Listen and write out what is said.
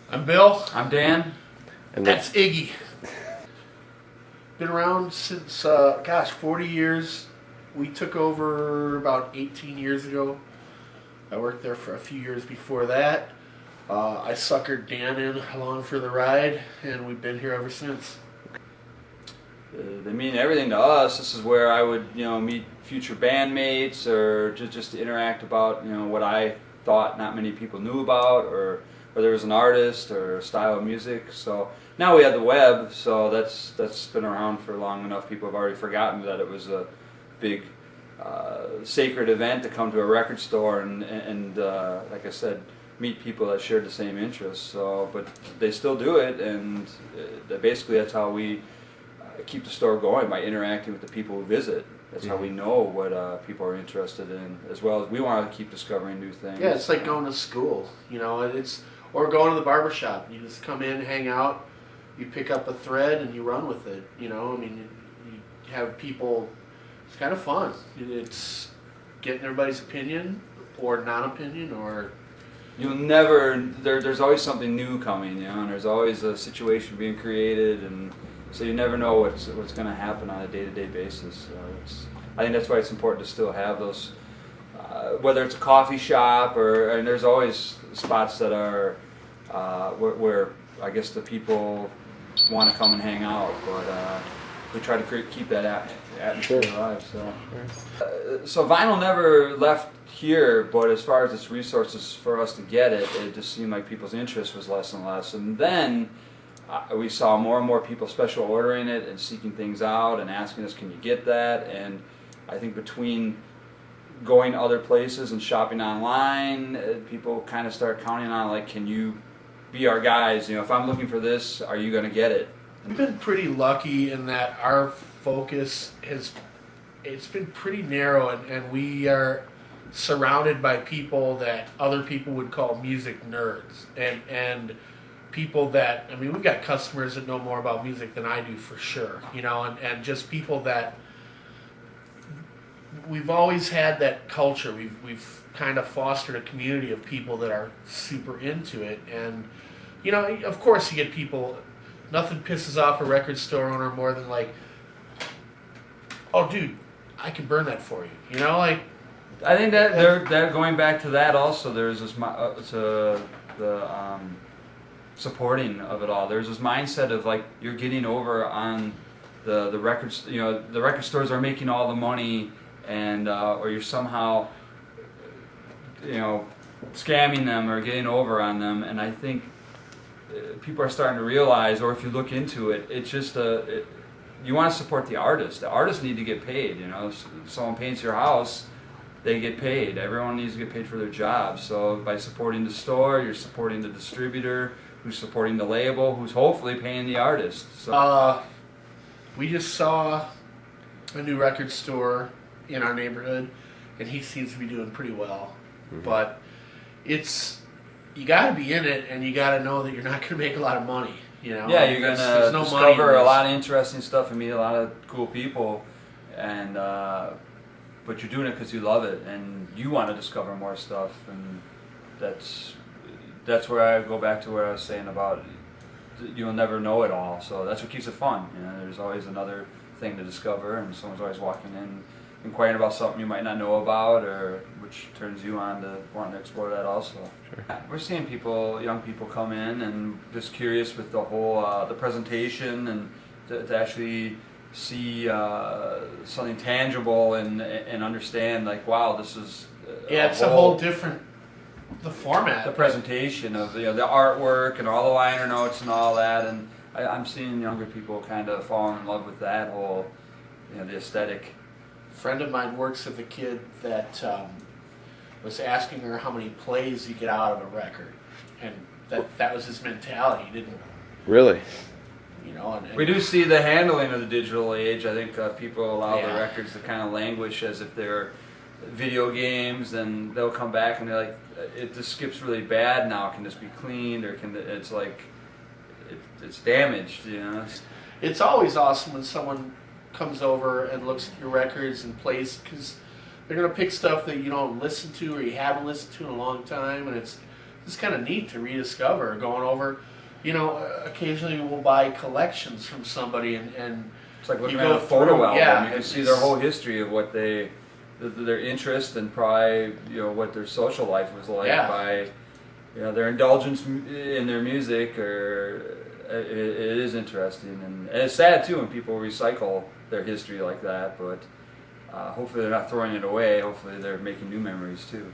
I'm Bill. I'm Dan. And that's Iggy. Been around since, 40 years. We took over about 18 years ago. I worked there for a few years before that. I suckered Dan in along for the ride, and we've been here ever since. They mean everything to us. This is where I would, meet future bandmates, or just to interact about, what I thought not many people knew about, or there was an artist or a style of music. So now we have the web, so that's been around for long enough. People have already forgotten that it was a big sacred event to come to a record store and like I said, meet people that shared the same interests. So, but they still do it, and basically that's how we keep the store going, by interacting with the people who visit. That's how we know what people are interested in, as well as we want to keep discovering new things. Yeah, it's like going to school, or going to the barber shop. You just come in, hang out, you pick up a thread, and you run with it. You have people. It's kind of fun. It's getting everybody's opinion or non-opinion, or you'll never. There's always something new coming, and there's always a situation being created, and so you never know what's going to happen on a day-to-day basis. I think that's why it's important to still have those, whether it's a coffee shop and there's always spots that are where I guess the people want to come and hang out, but we try to keep that atmosphere alive. So vinyl never left here, but as far as its resources for us to get it, it just seemed like people's interest was less and less. And then we saw more and more people special ordering it and seeking things out and asking us, can you get that? And I think between going to other places and shopping online, people kind of start counting on, like, can you be our guys? If I'm looking for this, are you going to get it? We've been pretty lucky in that our focus it's been pretty narrow, and we are surrounded by people that other people would call music nerds, and people that, we've got customers that know more about music than I do for sure, and just people that we've always had that culture. We've kind of fostered a community of people that are super into it, and of course you get people. Nothing pisses off a record store owner more than like, oh dude, I can burn that for you. I think that they're going back to that also. There's this supporting of it all. There's this mindset of like you're getting over on the records. The record stores are making all the money, and or you're somehow scamming them or getting over on them. And I think people are starting to realize, or if you look into it, it's just you want to support the artist. The artists need to get paid. If someone paints your house, they get paid. Everyone needs to get paid for their job. So by supporting the store, you're supporting the distributor, who's supporting the label, who's hopefully paying the artist. So we just saw a new record store in our neighborhood, and he seems to be doing pretty well. But you got to be in it, and you got to know that you're not going to make a lot of money. Yeah, you're going to discover a lot of interesting stuff and meet a lot of cool people, and but you're doing it because you love it and you want to discover more stuff, and that's where I go back to where I was saying about you'll never know it all. So that's what keeps it fun. There's always another thing to discover, and someone's always walking in inquiring about something you might not know about, or which turns you on to wanting to explore that also. Sure. We're seeing young people come in and just curious with the whole the presentation, and to actually see something tangible and understand, like, wow, this is it's a whole different the format, the presentation of the artwork and all the liner notes and all that, and I'm seeing younger people kind of falling in love with that whole the aesthetic. A friend of mine works with a kid that was asking her how many plays you get out of a record, and that was his mentality. He didn't really. And we do see the handling of the digital age. I think people allow the records to kind of languish as if they're video games, and they'll come back and they're like, it just skips really bad now. Can this be cleaned, or it's like it's damaged? It's always awesome when someone comes over and looks at your records and plays, because they're going to pick stuff that you don't listen to or you haven't listened to in a long time, and it's it's kind of neat to rediscover. Going over, occasionally we'll buy collections from somebody, and it's like looking you at go a photo through, album. yeah, You can it's- see their whole history of what their interest and probably what their social life was like Yeah. by their indulgence in their music, or it is interesting, and it's sad too when people recycle their history like that, but hopefully they're not throwing it away. Hopefully they're making new memories too.